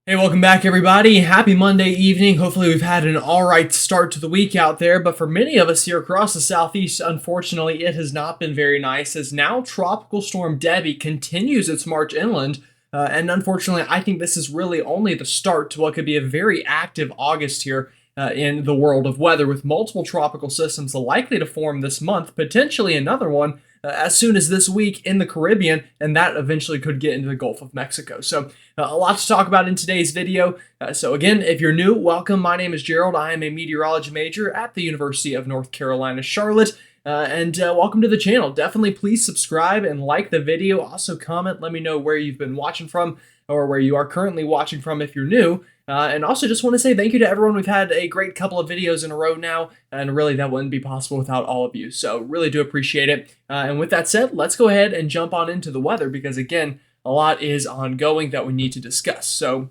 Hey, welcome back, everybody. Happy Monday evening. Hopefully, we've had an all right start to the week out there. But for many of us here across the southeast, unfortunately, it has not been very nice. As now Tropical Storm Debby continues its march inland. And unfortunately, I think this is really only the start to what could be a very active August here in the world of weather, with multiple tropical systems likely to form this month, potentially another one as soon as this week in the Caribbean, and that eventually could get into the Gulf of Mexico. So a lot to talk about in today's video. So again, if you're new, welcome. My name is Gerald. I am a meteorology major at the University of North Carolina, Charlotte. And welcome to the channel. Definitely please subscribe and like the video. Also comment, let me know where you've been watching from or where you are currently watching from if you're new. And also just want to say thank you to everyone. We've had a great couple of videos in a row now, and really that wouldn't be possible without all of you. So really do appreciate it. And with that said, let's go ahead and jump on into the weather because again, a lot is ongoing that we need to discuss. So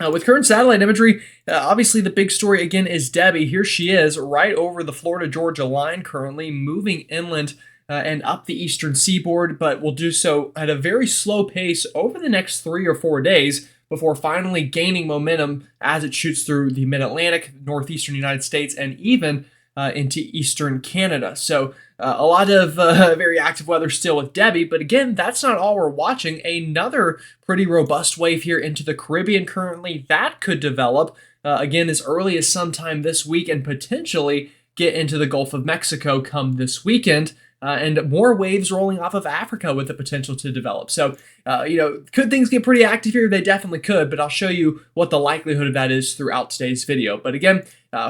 with current satellite imagery, obviously the big story again is Debby. Here she is right over the Florida-Georgia line currently, moving inland and up the eastern seaboard, but will do so at a very slow pace over the next 3 or 4 days before finally gaining momentum as it shoots through the mid-Atlantic, northeastern United States, and even into eastern Canada. So a lot of very active weather still with Debby, but again, that's not all we're watching. Another pretty robust wave here into the Caribbean currently that could develop again as early as sometime this week and potentially get into the Gulf of Mexico come this weekend. And more waves rolling off of Africa with the potential to develop. So, could things get pretty active here? They definitely could, but I'll show you what the likelihood of that is throughout today's video. But again,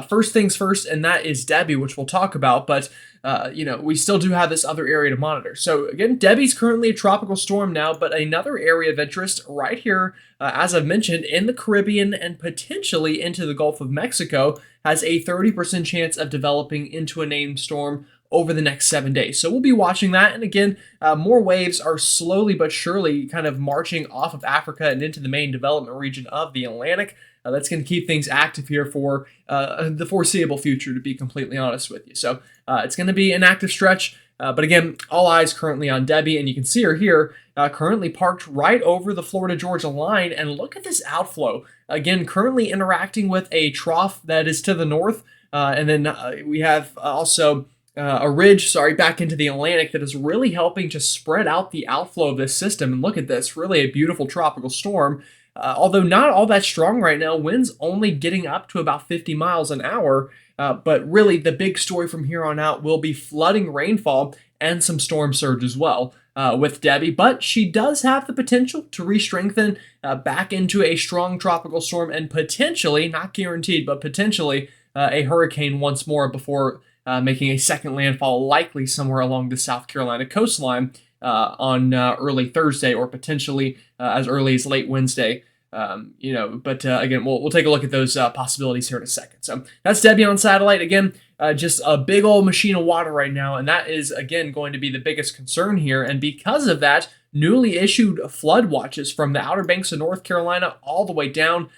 first things first, and that is Debby, which we'll talk about. But, we still do have this other area to monitor. So again, Debby's currently a tropical storm now, but another area of interest right here, as I've mentioned, in the Caribbean and potentially into the Gulf of Mexico, has a 30% chance of developing into a named storm over the next 7 days. So we'll be watching that. And again, more waves are slowly but surely kind of marching off of Africa and into the main development region of the Atlantic. That's going to keep things active here for the foreseeable future, to be completely honest with you. So it's going to be an active stretch. But again, all eyes currently on Debby, and you can see her here currently parked right over the Florida-Georgia line. And look at this outflow. Again, currently interacting with a trough that is to the north. And then we have also a ridge, back into the Atlantic that is really helping to spread out the outflow of this system. And look at this, really a beautiful tropical storm. Although not all that strong right now, winds only getting up to about 50 miles an hour. But really the big story from here on out will be flooding rainfall and some storm surge as well with Debby. But she does have the potential to re-strengthen back into a strong tropical storm and potentially, not guaranteed, but potentially a hurricane once more before making a second landfall, likely somewhere along the South Carolina coastline on early Thursday or potentially as early as late Wednesday. But again, we'll take a look at those possibilities here in a second. So that's Debby on satellite. Again, just a big old machine of water right now, and that is, again, going to be the biggest concern here. And because of that, newly issued flood watches from the Outer Banks of North Carolina all the way down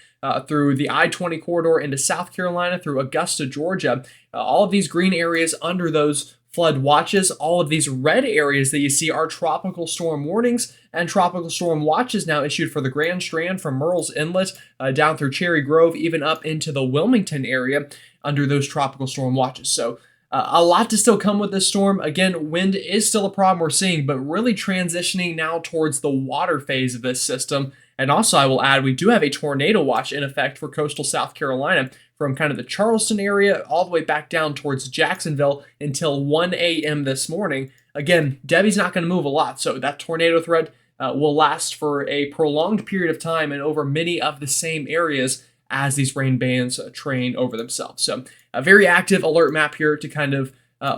through the I-20 corridor into South Carolina, through Augusta, Georgia. All of these green areas under those flood watches, all of these red areas that you see are tropical storm warnings and tropical storm watches now issued for the Grand Strand from Murrells Inlet down through Cherry Grove, even up into the Wilmington area under those tropical storm watches. So a lot to still come with this storm. Again, wind is still a problem we're seeing, but really transitioning now towards the water phase of this system. And also, I will add, we do have a tornado watch in effect for coastal South Carolina from kind of the Charleston area all the way back down towards Jacksonville until 1 a.m. this morning. Again, Debby's not going to move a lot, so that tornado threat will last for a prolonged period of time and over many of the same areas as these rain bands train over themselves. So a very active alert map here to kind of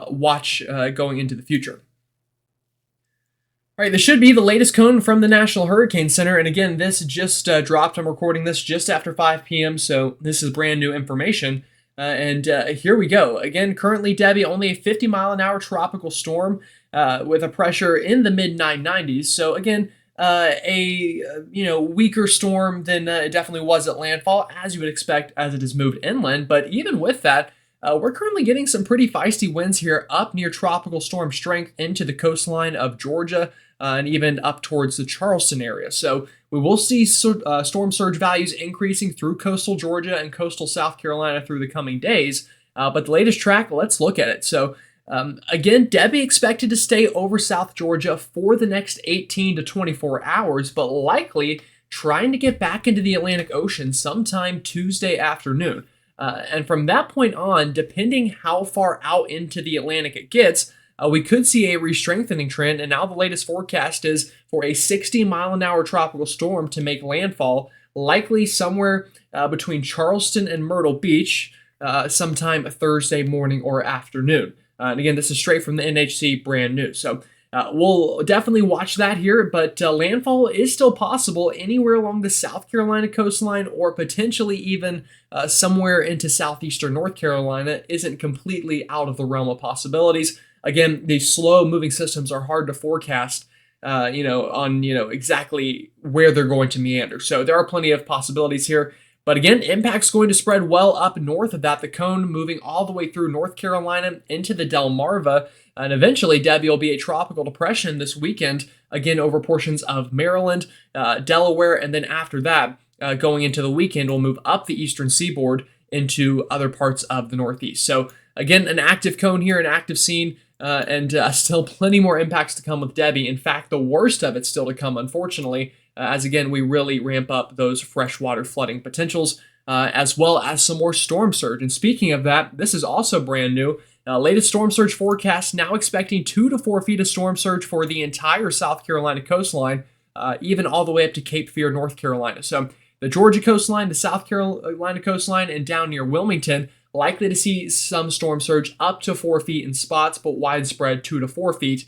watch going into the future. All right, this should be the latest cone from the National Hurricane Center. And again, this just dropped. I'm recording this just after 5 p.m., so this is brand new information. And here we go. Again, currently Debby only a 50-mile-an-hour tropical storm with a pressure in the mid-990s. So again, a weaker storm than it definitely was at landfall, as you would expect as it has moved inland. But even with that, we're currently getting some pretty feisty winds here up near tropical storm strength into the coastline of Georgia, and even up towards the Charleston area. So we will see storm surge values increasing through coastal Georgia and coastal South Carolina through the coming days. But the latest track, let's look at it. So again, Debby expected to stay over South Georgia for the next 18 to 24 hours, but likely trying to get back into the Atlantic Ocean sometime Tuesday afternoon. And from that point on, depending how far out into the Atlantic it gets, we could see a re-strengthening trend. And now the latest forecast is for a 60-mile-an-hour tropical storm to make landfall, likely somewhere between Charleston and Myrtle Beach sometime Thursday morning or afternoon. And again, this is straight from the NHC, brand new. So we'll definitely watch that here, but landfall is still possible anywhere along the South Carolina coastline or potentially even somewhere into southeastern North Carolina. Isn't completely out of the realm of possibilities. Again, these slow-moving systems are hard to forecast, on exactly where they're going to meander. So there are plenty of possibilities here. But again, impact's going to spread well up north of that, the cone moving all the way through North Carolina into the Delmarva, and eventually Debby will be a tropical depression this weekend, again over portions of Maryland, Delaware, and then after that, going into the weekend, we'll move up the eastern seaboard into other parts of the Northeast. So again, an active cone here, an active scene, and still plenty more impacts to come with Debby. In fact, the worst of it's still to come, unfortunately, as again, we really ramp up those freshwater flooding potentials, as well as some more storm surge. And speaking of that, this is also brand new. Latest storm surge forecast now expecting 2 to 4 feet of storm surge for the entire South Carolina coastline, even all the way up to Cape Fear, North Carolina. So the Georgia coastline, the South Carolina coastline, and down near Wilmington, likely to see some storm surge up to 4 feet in spots, but widespread 2 to 4 feet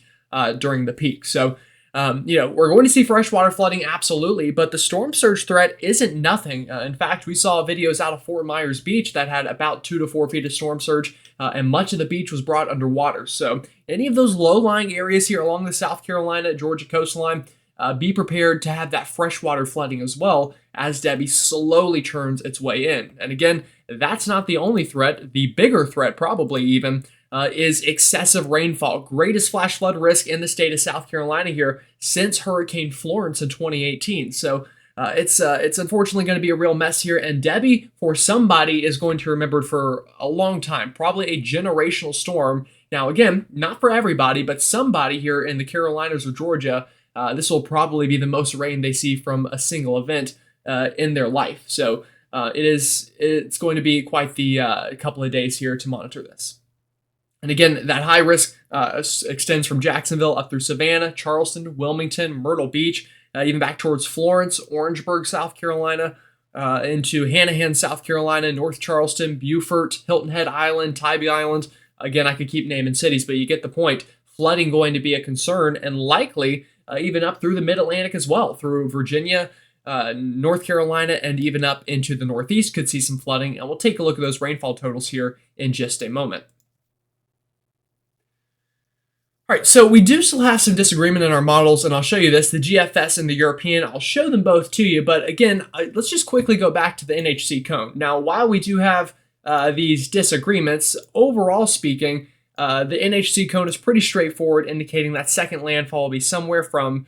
during the peak. So we're going to see freshwater flooding, absolutely, but the storm surge threat isn't nothing. In fact, we saw videos out of Fort Myers Beach that had about 2 to 4 feet of storm surge, and much of the beach was brought underwater. So any of those low-lying areas here along the South Carolina, Georgia coastline, be prepared to have that freshwater flooding as well as Debby slowly turns its way in. And again, that's not the only threat. The bigger threat, probably even, is excessive rainfall. Greatest flash flood risk in the state of South Carolina here since Hurricane Florence in 2018. So it's unfortunately going to be a real mess here. And Debby, for somebody, is going to remember for a long time, probably a generational storm. Now, again, not for everybody, but somebody here in the Carolinas or Georgia, this will probably be the most rain they see from a single event in their life. So it's going to be quite the couple of days here to monitor this. And again, that high risk extends from Jacksonville up through Savannah, Charleston, Wilmington, Myrtle Beach, even back towards Florence, Orangeburg, South Carolina, into Hanahan, South Carolina, North Charleston, Beaufort, Hilton Head Island, Tybee Island. Again, I could keep naming cities, but you get the point. Flooding going to be a concern, and likely even up through the Mid-Atlantic as well, through Virginia, North Carolina, and even up into the Northeast could see some flooding. And we'll take a look at those rainfall totals here in just a moment. All right, so we do still have some disagreement in our models, and I'll show you this, the GFS and the European. I'll show them both to you, but again, let's just quickly go back to the NHC cone. Now, while we do have these disagreements, overall speaking, the NHC cone is pretty straightforward, indicating that second landfall will be somewhere from,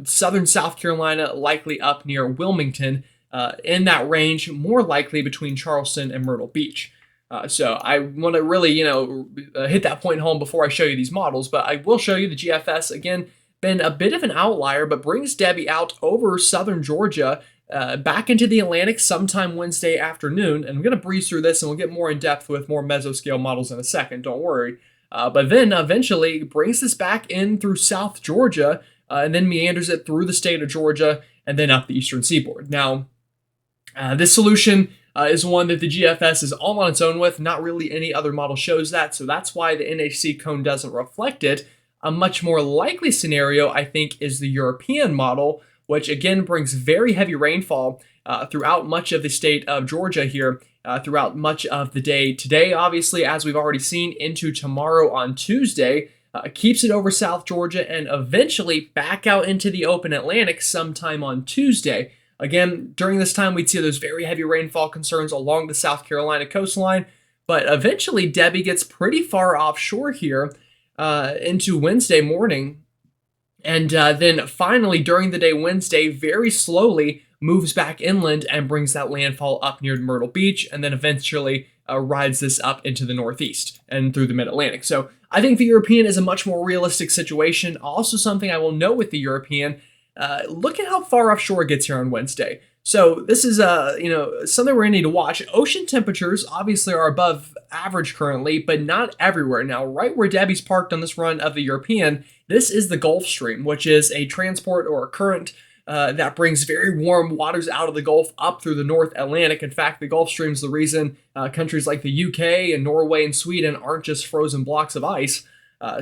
southern South Carolina, likely up near Wilmington, in that range, more likely between Charleston and Myrtle Beach. So I want to really, hit that point home before I show you these models, but I will show you the GFS. Again, been a bit of an outlier, but brings Debby out over southern Georgia, back into the Atlantic sometime Wednesday afternoon. And I'm going to breeze through this, and we'll get more in depth with more mesoscale models in a second, don't worry. But then eventually brings this back in through South Georgia, and then meanders it through the state of Georgia, and then up the eastern seaboard. Now, this solution is one that the GFS is all on its own with. Not really any other model shows that, so that's why the NHC cone doesn't reflect it. A much more likely scenario, I think, is the European model, which again brings very heavy rainfall throughout much of the state of Georgia here, throughout much of the day today, obviously, as we've already seen, into tomorrow on Tuesday. Keeps it over South Georgia and eventually back out into the open Atlantic sometime on Tuesday. Again, during this time, we'd see those very heavy rainfall concerns along the South Carolina coastline, but eventually Debby gets pretty far offshore here into Wednesday morning, And then finally, during the day Wednesday, very slowly moves back inland and brings that landfall up near Myrtle Beach, and then eventually rides this up into the northeast and through the mid-Atlantic. So I think the European is a much more realistic situation. Also, something I will note with the European, look at how far offshore it gets here on Wednesday. So this is something we're gonna need to watch. Ocean temperatures obviously are above average currently, but not everywhere. Now, right where Debbie's parked on this run of the European, this is the Gulf Stream, which is a transport or a current that brings very warm waters out of the Gulf up through the North Atlantic. In fact, the Gulf Stream is the reason countries like the UK and Norway and Sweden aren't just frozen blocks of ice.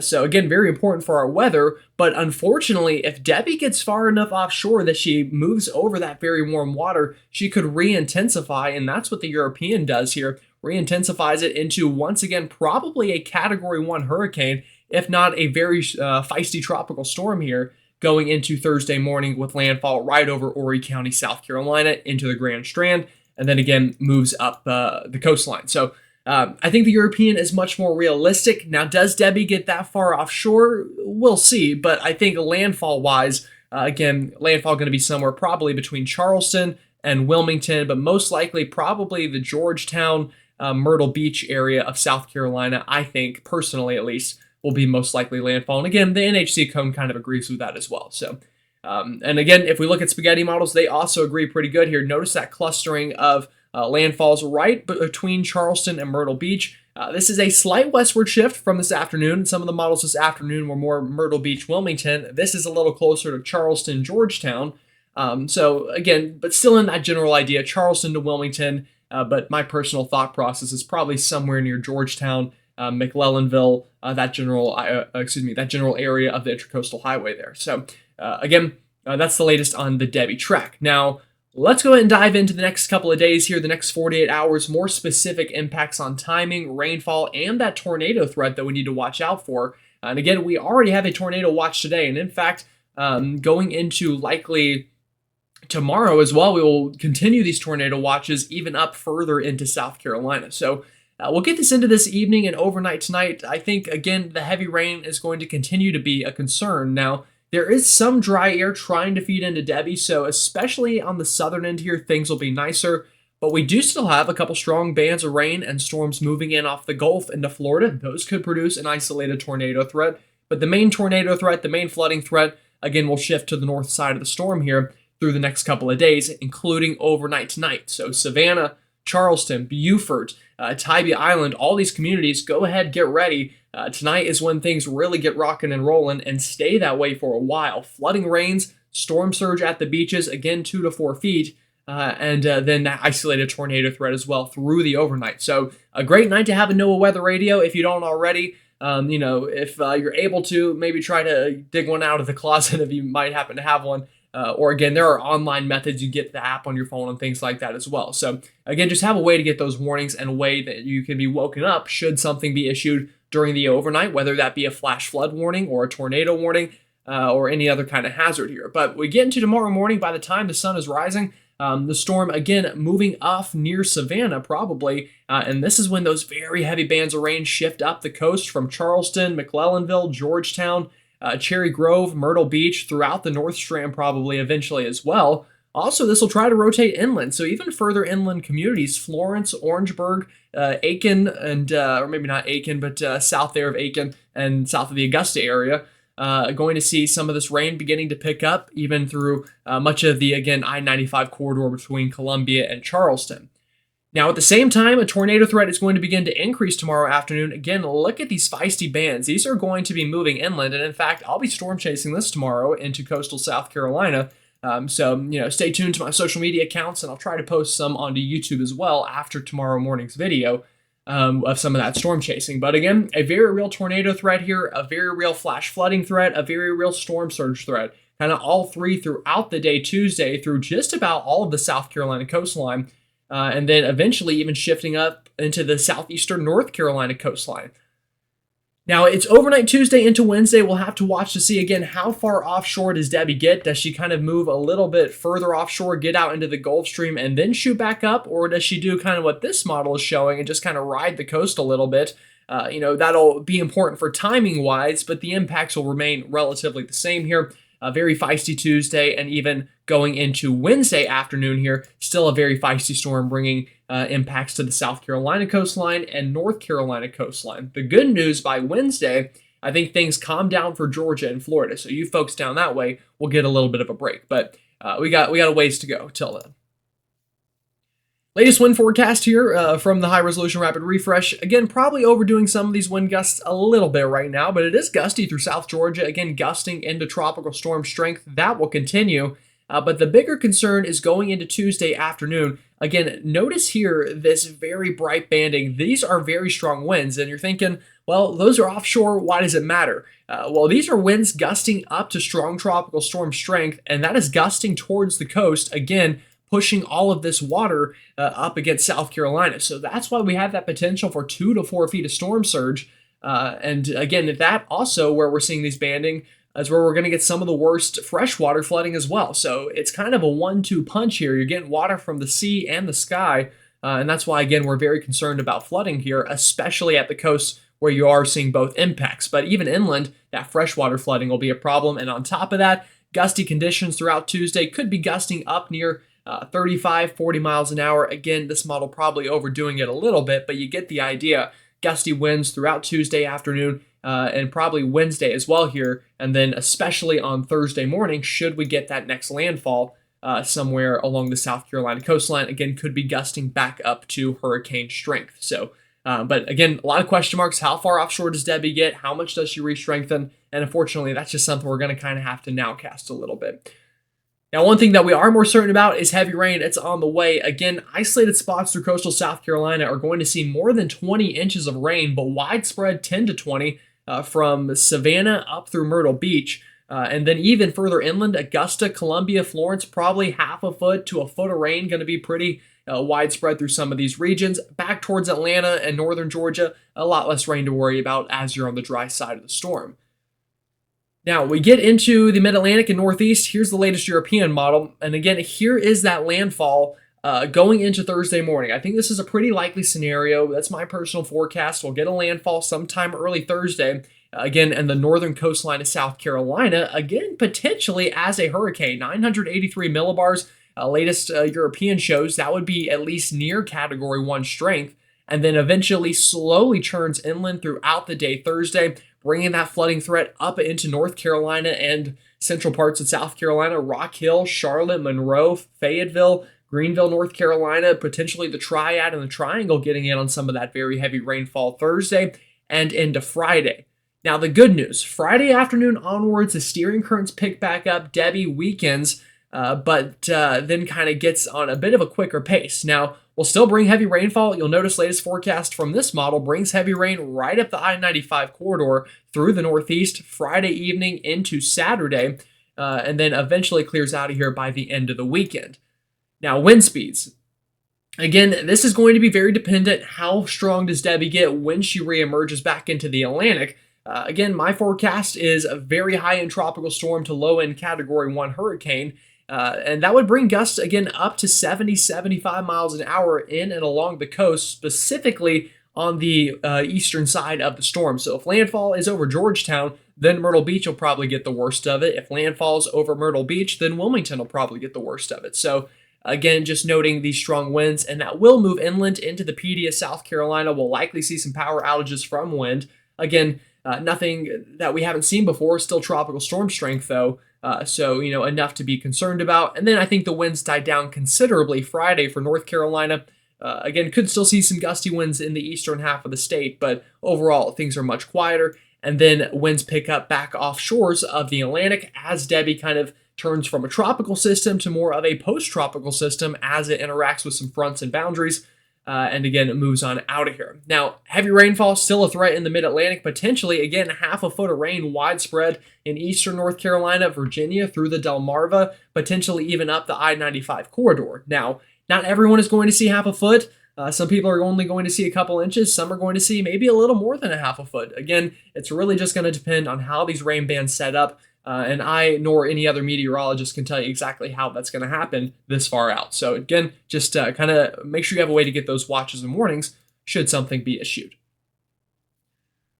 So again, very important for our weather, but unfortunately, if Debbie gets far enough offshore that she moves over that very warm water, she could re-intensify, and that's what the European does here, re-intensifies it into, once again, probably a Category 1 hurricane, if not a very feisty tropical storm here, going into Thursday morning with landfall right over Horry County, South Carolina, into the Grand Strand, and then again moves up the coastline. So I think the European is much more realistic. Now, does Debbie get that far offshore? We'll see, but I think landfall-wise, again, landfall going to be somewhere probably between Charleston and Wilmington, but most likely probably the Georgetown, Myrtle Beach area of South Carolina, I think, personally at least, will be most likely landfall. And again, the NHC cone kind of agrees with that as well. So, and again, if we look at spaghetti models, they also agree pretty good here. Notice that clustering of landfalls right between Charleston and Myrtle Beach. This is a slight westward shift from this afternoon. Some of the models this afternoon were more Myrtle Beach, Wilmington. This is a little closer to Charleston, Georgetown. So again, but still in that general idea, Charleston to Wilmington. But my personal thought process is probably somewhere near Georgetown, McClellanville, that general area of the Intracoastal Highway there. So again, that's the latest on the Debby track. Now, let's go ahead and dive into the next couple of days here, the next 48 hours, more specific impacts on timing, rainfall, and that tornado threat that we need to watch out for. And again, we already have a tornado watch today. And in fact, going into likely tomorrow as well, we will continue these tornado watches even up further into South Carolina. So we'll get this into this evening and overnight tonight. I think, again, the heavy rain is going to continue to be a concern. Now, there is some dry air trying to feed into Debby, so especially on the southern end here, things will be nicer. But we do still have a couple strong bands of rain and storms moving in off the Gulf into Florida. Those could produce an isolated tornado threat. But the main tornado threat, the main flooding threat, again, will shift to the north side of the storm here through the next couple of days, including overnight tonight. So Savannah, Charleston, Beaufort, Tybee Island, all these communities, go ahead, get ready. Tonight is when things really get rocking and rolling and stay that way for a while. Flooding rains, storm surge at the beaches, again 2 to 4 feet, and then that isolated tornado threat as well through the overnight. So a great night to have a NOAA weather radio if you don't already. If you're able to, maybe try to dig one out of the closet if you might happen to have one. Or again, there are online methods. You get the app on your phone and things like that as well. So again, just have a way to get those warnings and a way that you can be woken up should something be issued during the overnight, whether that be a flash flood warning or a tornado warning or any other kind of hazard here. But we get into tomorrow morning, by the time the sun is rising, the storm, again, moving off near Savannah probably, and this is when those very heavy bands of rain shift up the coast from Charleston, McClellanville, Georgetown, Cherry Grove, Myrtle Beach, throughout the North Strand probably eventually as well. Also, this will try to rotate inland, so even further inland communities, Florence, Orangeburg, Aiken, and or maybe not Aiken, but south there of Aiken and south of the Augusta area, going to see some of this rain beginning to pick up, even through much of the, again, I-95 corridor between Columbia and Charleston. Now, at the same time, a tornado threat is going to begin to increase tomorrow afternoon. Again, look at these feisty bands. These are going to be moving inland, and in fact, I'll be storm chasing this tomorrow into coastal South Carolina. So stay tuned to my social media accounts, and I'll try to post some onto YouTube as well after tomorrow morning's video of some of that storm chasing. But again, a very real tornado threat here, a very real flash flooding threat, a very real storm surge threat. Kind of all three throughout the day Tuesday through just about all of the South Carolina coastline, and then eventually even shifting up into the southeastern North Carolina coastline. Now, it's overnight Tuesday into Wednesday. We'll have to watch to see, again, how far offshore does Debby get? Does she kind of move a little bit further offshore, get out into the Gulf Stream, and then shoot back up? Or does she do kind of what this model is showing and just kind of ride the coast a little bit that'll be important for timing wise, but the impacts will remain relatively the same here. A very feisty Tuesday, and even going into Wednesday afternoon here, still a very feisty storm bringing impacts to the South Carolina coastline and North Carolina coastline. The good news, by Wednesday, I think things calm down for Georgia and Florida. So you folks down that way will get a little bit of a break, but we got a ways to go till then. Latest wind forecast here from the High Resolution Rapid Refresh. Again, probably overdoing some of these wind gusts a little bit right now, but it is gusty through South Georgia. Again, gusting into tropical storm strength. That will continue. But the bigger concern is going into Tuesday afternoon. Again, notice here this very bright banding. These are very strong winds, and you're thinking, well, those are offshore. Why does it matter? Well, these are winds gusting up to strong tropical storm strength, and that is gusting towards the coast. Again, pushing all of this water up against South Carolina. So that's why we have that potential for 2 to 4 feet of storm surge. And again, that also where we're seeing these banding is where we're going to get some of the worst freshwater flooding as well. So it's kind of a 1-2 punch here. You're getting water from the sea and the sky. And that's why, again, we're very concerned about flooding here, especially at the coast where you are seeing both impacts. But even inland, that freshwater flooding will be a problem. And on top of that, gusty conditions throughout Tuesday could be gusting up near 35, 40 miles an hour. Again, this model probably overdoing it a little bit, but you get the idea. Gusty winds throughout Tuesday afternoon and probably Wednesday as well here. And then especially on Thursday morning, should we get that next landfall somewhere along the South Carolina coastline, again, could be gusting back up to hurricane strength. So, but again, a lot of question marks. How far offshore does Debby get? How much does she re-strengthen? And unfortunately, that's just something we're going to kind of have to nowcast a little bit. Now, one thing that we are more certain about is heavy rain. It's on the way. Again, isolated spots through coastal South Carolina are going to see more than 20 inches of rain, but widespread 10 to 20 from Savannah up through Myrtle Beach. And then even further inland, Augusta, Columbia, Florence, probably half a foot to a foot of rain going to be pretty widespread through some of these regions. Back towards Atlanta and northern Georgia, a lot less rain to worry about as you're on the dry side of the storm. Now, we get into the Mid-Atlantic and Northeast. Here's the latest European model. And again, here is that landfall going into Thursday morning. I think this is a pretty likely scenario. That's my personal forecast. We'll get a landfall sometime early Thursday. Again, in the northern coastline of South Carolina. Again, potentially as a hurricane. 983 millibars. Latest European shows that would be at least near Category 1 strength. And then eventually slowly churns inland throughout the day Thursday, bringing that flooding threat up into North Carolina and central parts of South Carolina, Rock Hill, Charlotte, Monroe, Fayetteville, Greenville, North Carolina, potentially the Triad and the Triangle getting in on some of that very heavy rainfall Thursday and into Friday. Now, the good news, Friday afternoon onwards, the steering currents pick back up. Debby weakens, but then kind of gets on a bit of a quicker pace. Now, we'll still bring heavy rainfall. You'll notice latest forecast from this model brings heavy rain right up the I-95 corridor through the Northeast Friday evening into Saturday, and then eventually clears out of here by the end of the weekend. Now, wind speeds. Again, this is going to be very dependent. How strong does Debby get when she reemerges back into the Atlantic? Again, my forecast is a very high-end tropical storm to low-end Category 1 hurricane. And that would bring gusts, again, up to 70, 75 miles an hour in and along the coast, specifically on the eastern side of the storm. So if landfall is over Georgetown, then Myrtle Beach will probably get the worst of it. If landfall is over Myrtle Beach, then Wilmington will probably get the worst of it. So again, just noting these strong winds, and that will move inland into the PD of South Carolina. We'll likely see some power outages from wind. Again, nothing that we haven't seen before, still tropical storm strength though. So, enough to be concerned about. And then I think the winds died down considerably Friday for North Carolina. Again, could still see some gusty winds in the eastern half of the state, but overall things are much quieter. And then winds pick up back offshores of the Atlantic as Debby kind of turns from a tropical system to more of a post-tropical system as it interacts with some fronts and boundaries. And again, it moves on out of here. Now, heavy rainfall still a threat in the mid-Atlantic, potentially, again, half a foot of rain widespread in eastern North Carolina, Virginia, through the Delmarva, potentially even up the I-95 corridor. Now, not everyone is going to see half a foot. Some people are only going to see a couple inches. Some are going to see maybe a little more than a half a foot. Again, it's really just going to depend on how these rain bands set up. And I nor any other meteorologist can tell you exactly how that's going to happen this far out. So again, just kind of make sure you have a way to get those watches and warnings should something be issued.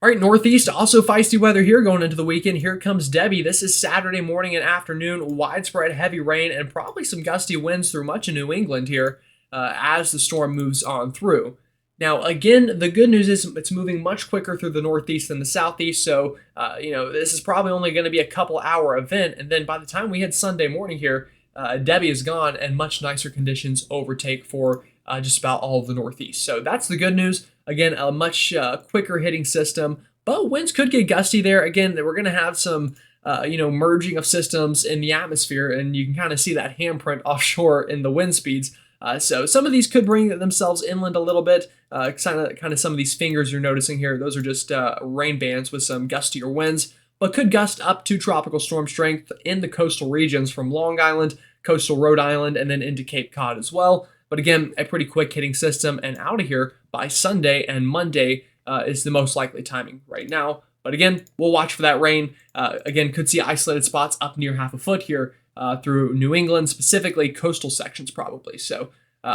All right, Northeast, also feisty weather here going into the weekend. Here comes Debby. This is Saturday morning and afternoon. Widespread heavy rain and probably some gusty winds through much of New England here as the storm moves on through. Now, again, the good news is it's moving much quicker through the Northeast than the Southeast. So, this is probably only going to be a couple-hour event. And then by the time we hit Sunday morning here, Debby is gone and much nicer conditions overtake for just about all of the Northeast. So that's the good news. Again, a much quicker hitting system, but winds could get gusty there. Again, we're going to have some, merging of systems in the atmosphere, and you can kind of see that handprint offshore in the wind speeds. So some of these could bring themselves inland a little bit. Kind of some of these fingers you're noticing here, those are just rain bands with some gustier winds, but could gust up to tropical storm strength in the coastal regions from Long Island, coastal Rhode Island, and then into Cape Cod as well. But again, a pretty quick hitting system and out of here by Sunday and Monday is the most likely timing right now. But again, we'll watch for that rain. Again, could see isolated spots up near half a foot here through New England, specifically coastal sections probably. So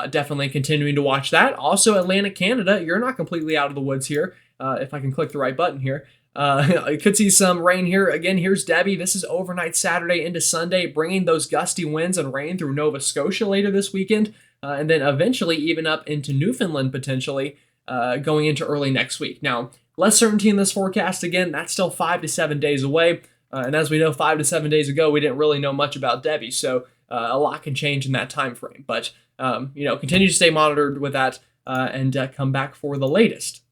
definitely continuing to watch that. Also, Atlantic Canada, you're not completely out of the woods here. If I can click the right button here. I could see some rain here. Again, here's Debby. This is overnight Saturday into Sunday, bringing those gusty winds and rain through Nova Scotia later this weekend. And then eventually even up into Newfoundland potentially going into early next week. Now, less certainty in this forecast. Again, that's still 5 to 7 days away. And as we know, 5 to 7 days ago, we didn't really know much about Debby. So a lot can change in that time frame. But, continue to stay monitored with that and come back for the latest.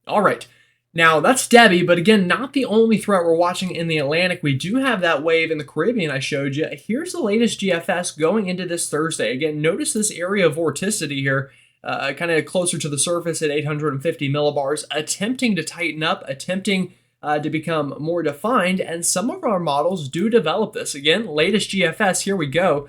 All right. Now, that's Debby, but again, not the only threat we're watching in the Atlantic. We do have that wave in the Caribbean I showed you. Here's the latest GFS going into this Thursday. Again, notice this area of vorticity here, kind of closer to the surface at 850 millibars, attempting to tighten up, attempting to become more defined, and some of our models do develop this. Again, latest GFS, here we go,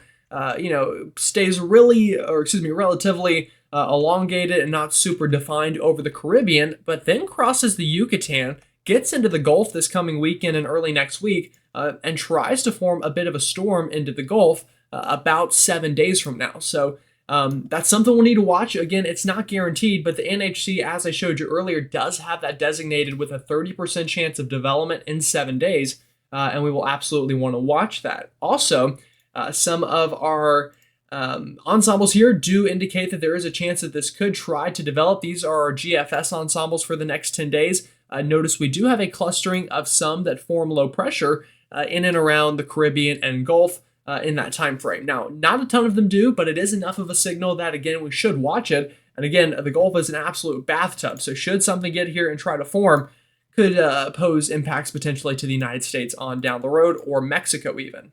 stays relatively elongated and not super defined over the Caribbean, but then crosses the Yucatan, gets into the Gulf this coming weekend and early next week, and tries to form a bit of a storm into the Gulf about 7 days from now. So that's something we'll need to watch. Again, it's not guaranteed, but the NHC, as I showed you earlier, does have that designated with a 30% chance of development in 7 days, and we will absolutely want to watch that. Also, some of our ensembles here do indicate that there is a chance that this could try to develop. These are our GFS ensembles for the next 10 days. Notice we do have a clustering of some that form low pressure in and around the Caribbean and Gulf in that time frame. Now, not a ton of them do, but it is enough of a signal that, again, we should watch it. And again, the Gulf is an absolute bathtub, so should something get here and try to form, could pose impacts potentially to the United States on down the road, or Mexico even.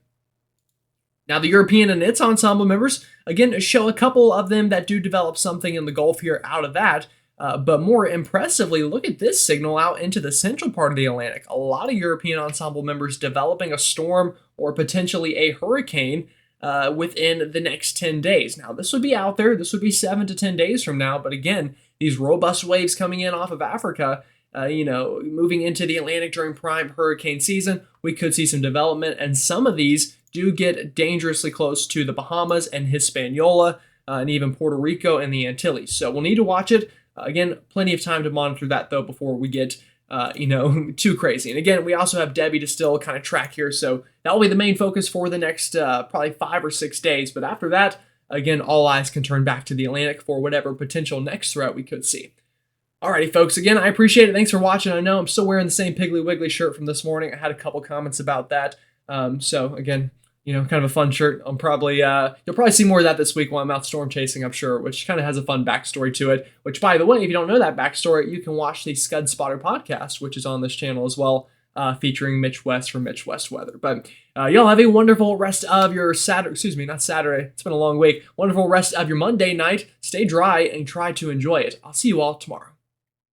Now, the European and its ensemble members, again, show a couple of them that do develop something in the Gulf here out of that. But more impressively, look at this signal out into the central part of the Atlantic. A lot of European ensemble members developing a storm or potentially a hurricane within the next 10 days. Now, this would be out there. This would be 7 to 10 days from now. But again, these robust waves coming in off of Africa, moving into the Atlantic during prime hurricane season, we could see some development. And some of these do get dangerously close to the Bahamas and Hispaniola and even Puerto Rico and the Antilles. So we'll need to watch it. Again, plenty of time to monitor that, though, before we get, too crazy. And again, we also have Debby to still kind of track here. So that will be the main focus for the next probably 5 or 6 days. But after that, again, all eyes can turn back to the Atlantic for whatever potential next threat we could see. Alrighty, folks. Again, I appreciate it. Thanks for watching. I know I'm still wearing the same Piggly Wiggly shirt from this morning. I had a couple comments about that. So again, kind of a fun shirt. You'll probably see more of that this week while I'm out storm chasing, I'm sure, which kind of has a fun backstory to it. Which, by the way, if you don't know that backstory, you can watch the Scud Spotter podcast, which is on this channel as well, featuring Mitch West from Mitch West Weather. But y'all have a wonderful rest of your not Saturday. It's been a long week. Wonderful rest of your Monday night. Stay dry and try to enjoy it. I'll see you all tomorrow.